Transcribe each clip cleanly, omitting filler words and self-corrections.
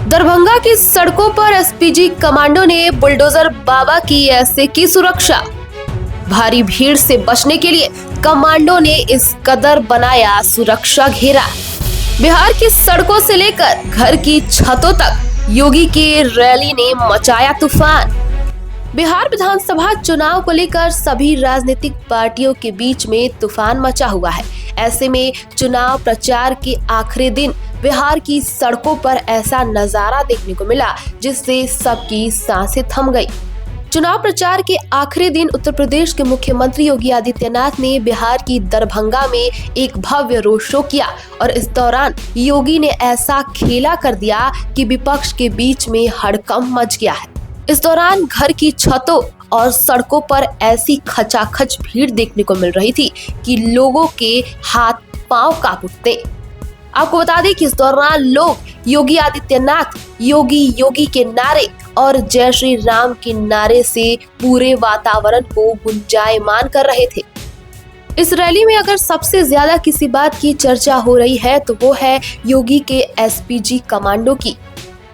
दरभंगा की सड़कों पर एसपीजी कमांडो ने बुलडोजर बाबा की ऐसे की सुरक्षा। भारी भीड़ से बचने के लिए कमांडो ने इस कदर बनाया सुरक्षा घेरा। बिहार की सड़कों से लेकर घर की छतों तक योगी की रैली ने मचाया तूफान। बिहार विधानसभा चुनाव को लेकर सभी राजनीतिक पार्टियों के बीच में तूफान मचा हुआ है। ऐसे में चुनाव प्रचार के आखिरी दिन बिहार की सड़कों पर ऐसा नजारा देखने को मिला जिससे सबकी सांसें थम गई। चुनाव प्रचार के आखिरी दिन उत्तर प्रदेश के मुख्यमंत्री योगी आदित्यनाथ ने बिहार की दरभंगा में एक भव्य रोड शो किया और इस दौरान योगी ने ऐसा खेला कर दिया कि विपक्ष के बीच में हड़कंप मच गया है। इस दौरान घर की छतों और सड़कों पर ऐसी खचाखच भीड़ देखने को मिल रही थी कि लोगों के हाथ पांव कांप उठते। आपको बता दें कि इस दौरान लोग योगी आदित्यनाथ योगी योगी के नारे और जय श्री राम के नारे से पूरे वातावरण को गुंजायमान कर रहे थे। इस रैली में अगर सबसे ज्यादा किसी बात की चर्चा हो रही है तो वो है योगी के एसपीजी कमांडो की।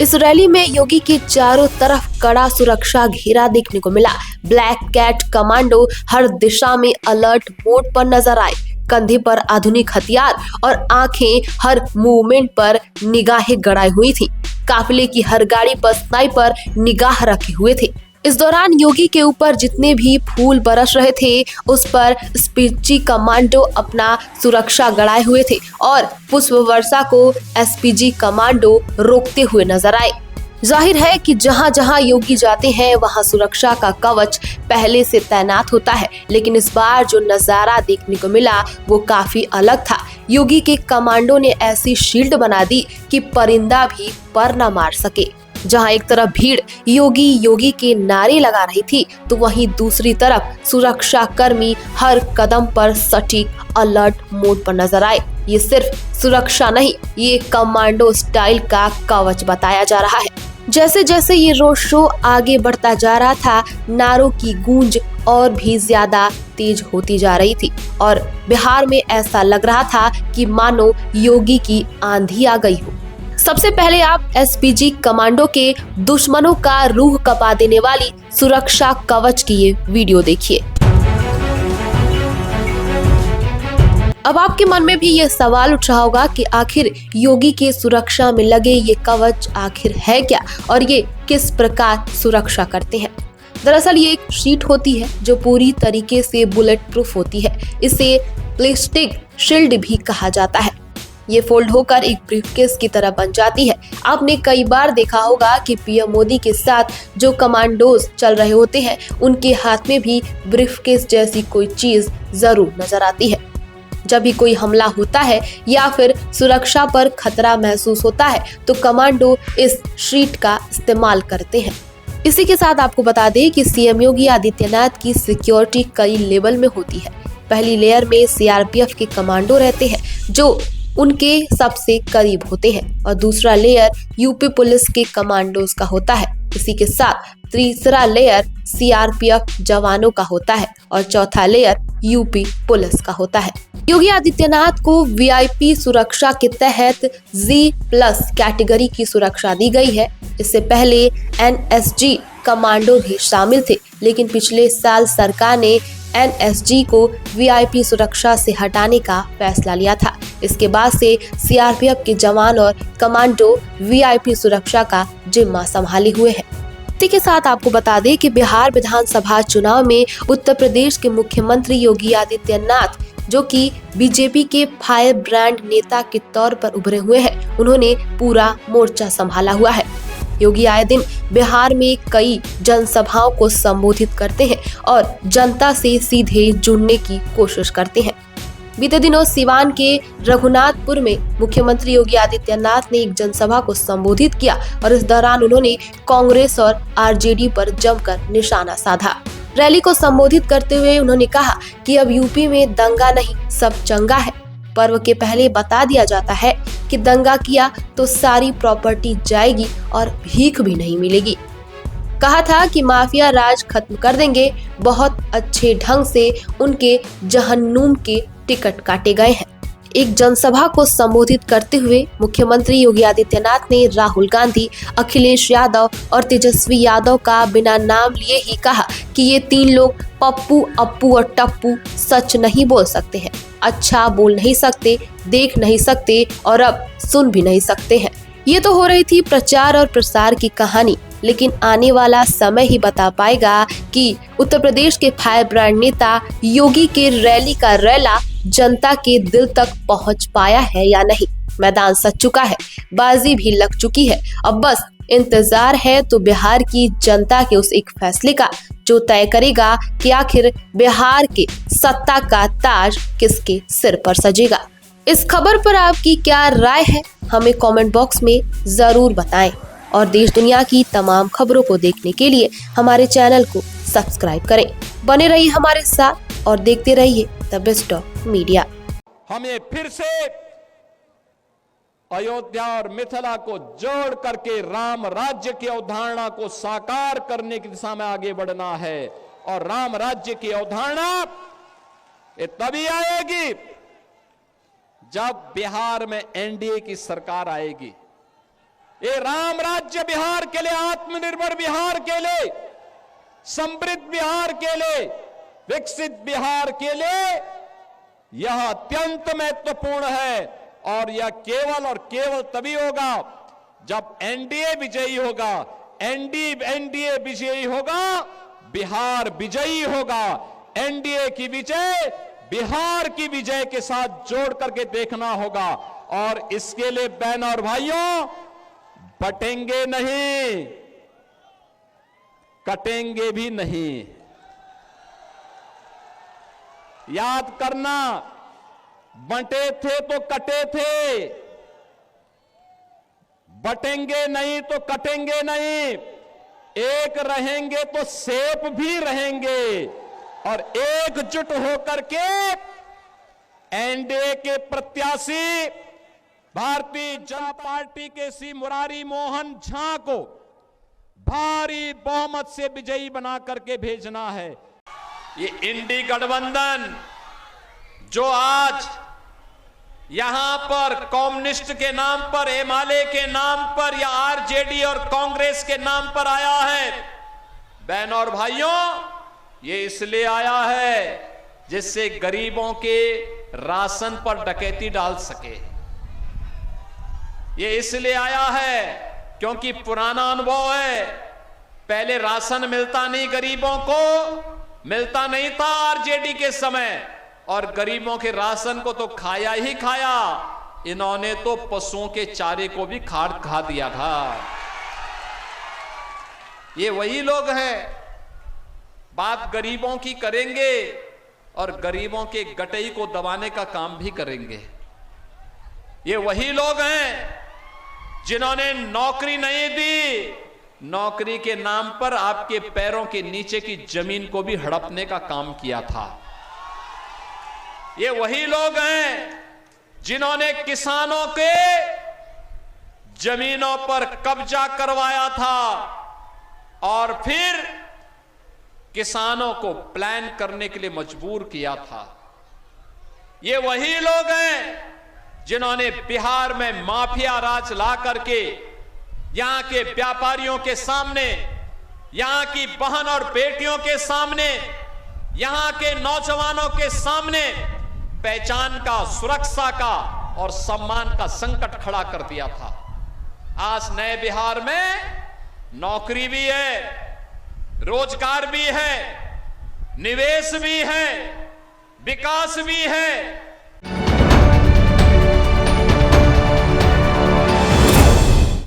इस रैली में योगी के चारों तरफ कड़ा सुरक्षा घेरा देखने को मिला। ब्लैक कैट कमांडो हर दिशा में अलर्ट मोड पर नजर आए। कंधे पर आधुनिक हथियार और आंखें हर मूवमेंट पर निगाहें गड़ाई हुई थी। काफिले की हर गाड़ी पर स्नाइपर निगाह रखे हुए थे। इस दौरान योगी के ऊपर जितने भी फूल बरस रहे थे उस पर एसपीजी कमांडो अपना सुरक्षा गड़ाए हुए थे और पुष्प वर्षा को एसपीजी कमांडो रोकते हुए नजर आए। जाहिर है कि जहां जहां योगी जाते हैं वहां सुरक्षा का कवच पहले से तैनात होता है, लेकिन इस बार जो नजारा देखने को मिला वो काफी अलग था। योगी के कमांडो ने ऐसी शील्ड बना दी कि परिंदा भी पर न मार सके। जहां एक तरफ भीड़ योगी योगी के नारे लगा रही थी तो वहीं दूसरी तरफ सुरक्षा कर्मी हर कदम पर सटीक अलर्ट मोड पर नजर आए। ये सिर्फ सुरक्षा नहीं, ये कमांडो स्टाइल का कवच बताया जा रहा है। जैसे जैसे ये रोड शो आगे बढ़ता जा रहा था, नारों की गूंज और भी ज्यादा तेज होती जा रही थी और बिहार में ऐसा लग रहा था कि मानो योगी की आंधी आ गई हो। सबसे पहले आप एसपीजी कमांडो के दुश्मनों का रूह कपा देने वाली सुरक्षा कवच की ये वीडियो देखिए। अब आपके मन में भी ये सवाल उठ रहा होगा कि आखिर योगी के सुरक्षा में लगे ये कवच आखिर है क्या और ये किस प्रकार सुरक्षा करते हैं। दरअसल ये एक शीट होती है जो पूरी तरीके से बुलेट प्रूफ होती है। इसे प्लास्टिक शील्ड भी कहा जाता है। ये फोल्ड होकर एक ब्रीफकेस की तरह बन जाती है। आपने कई बार देखा होगा कि पीएम मोदी के साथ जो कमांडोज चल रहे होते हैं उनके हाथ में भी ब्रीफकेस जैसी कोई चीज जरूर नजर आती है। जब भी कोई हमला होता है या फिर सुरक्षा पर खतरा महसूस होता है तो कमांडो इस शीट का इस्तेमाल करते हैं। इसी के साथ आपको बता दें कि सीएम योगी आदित्यनाथ की सिक्योरिटी कई लेवल में होती है। पहली लेयर में सीआरपीएफ के कमांडो रहते हैं जो उनके सबसे करीब होते हैं और दूसरा लेयर यूपी पुलिस के कमांडोज का होता है। इसी के साथ तीसरा लेयर सीआरपीएफ जवानों का होता है और चौथा लेयर यूपी पुलिस का होता है। योगी आदित्यनाथ को वीआईपी सुरक्षा के तहत G+ कैटेगरी की सुरक्षा दी गई है। इससे पहले एनएसजी कमांडो भी शामिल थे, लेकिन पिछले साल सरकार ने एनएसजी को वीआईपी सुरक्षा से हटाने का फैसला लिया था। इसके बाद से सीआरपीएफ के जवान और कमांडो वीआईपी सुरक्षा का जिम्मा संभाले हुए हैं। इसी के साथ आपको बता दें कि बिहार विधानसभा चुनाव में उत्तर प्रदेश के मुख्यमंत्री योगी आदित्यनाथ जो कि बीजेपी के फायर ब्रांड नेता के तौर पर उभरे हुए हैं, उन्होंने पूरा मोर्चा संभाला हुआ है। योगी आए दिन बिहार में कई जनसभाओं को संबोधित करते हैं और जनता से सीधे जुड़ने की कोशिश करते हैं। बीते दिनों सिवान के रघुनाथपुर में मुख्यमंत्री योगी आदित्यनाथ ने एक जनसभा को संबोधित किया और इस दौरान उन्होंने कांग्रेस और आरजेडी पर जमकर निशाना साधा। रैली को संबोधित करते हुए उन्होंने कहा कि अब यूपी में दंगा नहीं, सब चंगा है। पर्व के पहले बता दिया जाता है कि दंगा किया तो सारी प्रॉपर्टी जाएगी और भीख भी नहीं मिलेगी। कहा था कि माफिया राज खत्म कर देंगे। बहुत अच्छे ढंग से उनके जहन्नुम के टिकट काटे गए हैं। एक जनसभा को संबोधित करते हुए मुख्यमंत्री योगी आदित्यनाथ ने राहुल गांधी, अखिलेश यादव और तेजस्वी यादव का बिना नाम लिए ही कहा कि ये 3 लोग पप्पू, अप्पू और टप्पू सच नहीं बोल सकते हैं, अच्छा बोल नहीं सकते, देख नहीं सकते और अब सुन भी नहीं सकते हैं। ये तो हो रही थी प्रचार और प्रसार की कहानी, लेकिन आने वाला समय ही बता पाएगा कि उत्तर प्रदेश के फायर ब्रांड नेता योगी के रैली का रैला जनता के दिल तक पहुंच पाया है या नहीं। मैदान सज चुका है, बाजी भी लग चुकी है, अब बस इंतजार है तो बिहार की जनता के उस एक फैसले का जो तय करेगा कि आखिर बिहार के सत्ता का ताज किसके सिर पर सजेगा। इस खबर पर आपकी क्या राय है, हमें कमेंट बॉक्स में जरूर बताएं और देश दुनिया की तमाम खबरों को देखने के लिए हमारे चैनल को सब्सक्राइब करें। बने रहिए हमारे साथ और देखते रहिए द बेस्ट ऑफ मीडिया। हमें फिर से अयोध्या और मिथिला को जोड़ करके राम राज्य की अवधारणा को साकार करने की दिशा में आगे बढ़ना है और राम राज्य की अवधारणा ये तभी आएगी जब बिहार में एनडीए की सरकार आएगी। ये राम राज्य बिहार के लिए, आत्मनिर्भर बिहार के लिए, समृद्ध बिहार के लिए, विकसित बिहार के लिए यह अत्यंत महत्वपूर्ण है और यह केवल और केवल तभी होगा जब एनडीए विजयी होगा। एनडीए विजयी होगा, बिहार विजयी होगा। एनडीए की विजय बिहार की विजय के साथ जोड़ करके देखना होगा और इसके लिए बहन और भाइयों बटेंगे नहीं, कटेंगे भी नहीं। याद करना, बंटे थे तो कटे थे, बटेंगे नहीं तो कटेंगे नहीं। एक रहेंगे तो सेफ भी रहेंगे और एकजुट होकर के एनडीए के प्रत्याशी भारतीय जनता पार्टी के श्री मुरारी मोहन झा को भारी बहुमत से विजयी बना करके भेजना है। ये इंडी गठबंधन जो आज यहां पर कम्युनिस्ट के नाम पर, एमआलए के नाम पर या आरजेडी और कांग्रेस के नाम पर आया है, बहन और भाइयों ये इसलिए आया है जिससे गरीबों के राशन पर डकैती डाल सके। ये इसलिए आया है क्योंकि पुराना अनुभव है, पहले राशन मिलता नहीं, गरीबों को मिलता नहीं था आरजेडी के समय, और गरीबों के राशन को तो खाया ही खाया, इन्होंने तो पशुओं के चारे को भी खा दिया था। ये वही लोग हैं, बात गरीबों की करेंगे और गरीबों के गटई को दबाने का काम भी करेंगे। ये वही लोग हैं जिन्होंने नौकरी नहीं दी, नौकरी के नाम पर आपके पैरों के नीचे की जमीन को भी हड़पने का काम किया था। ये वही लोग हैं जिन्होंने किसानों के जमीनों पर कब्जा करवाया था और फिर किसानों को प्लान करने के लिए मजबूर किया था। ये वही लोग हैं जिन्होंने बिहार में माफिया राज ला करके यहां के व्यापारियों के सामने, यहां की बहन और बेटियों के सामने, यहां के नौजवानों के सामने पहचान का, सुरक्षा का और सम्मान का संकट खड़ा कर दिया था। आज नए बिहार में नौकरी भी है, रोजगार भी है, निवेश भी है, विकास भी है,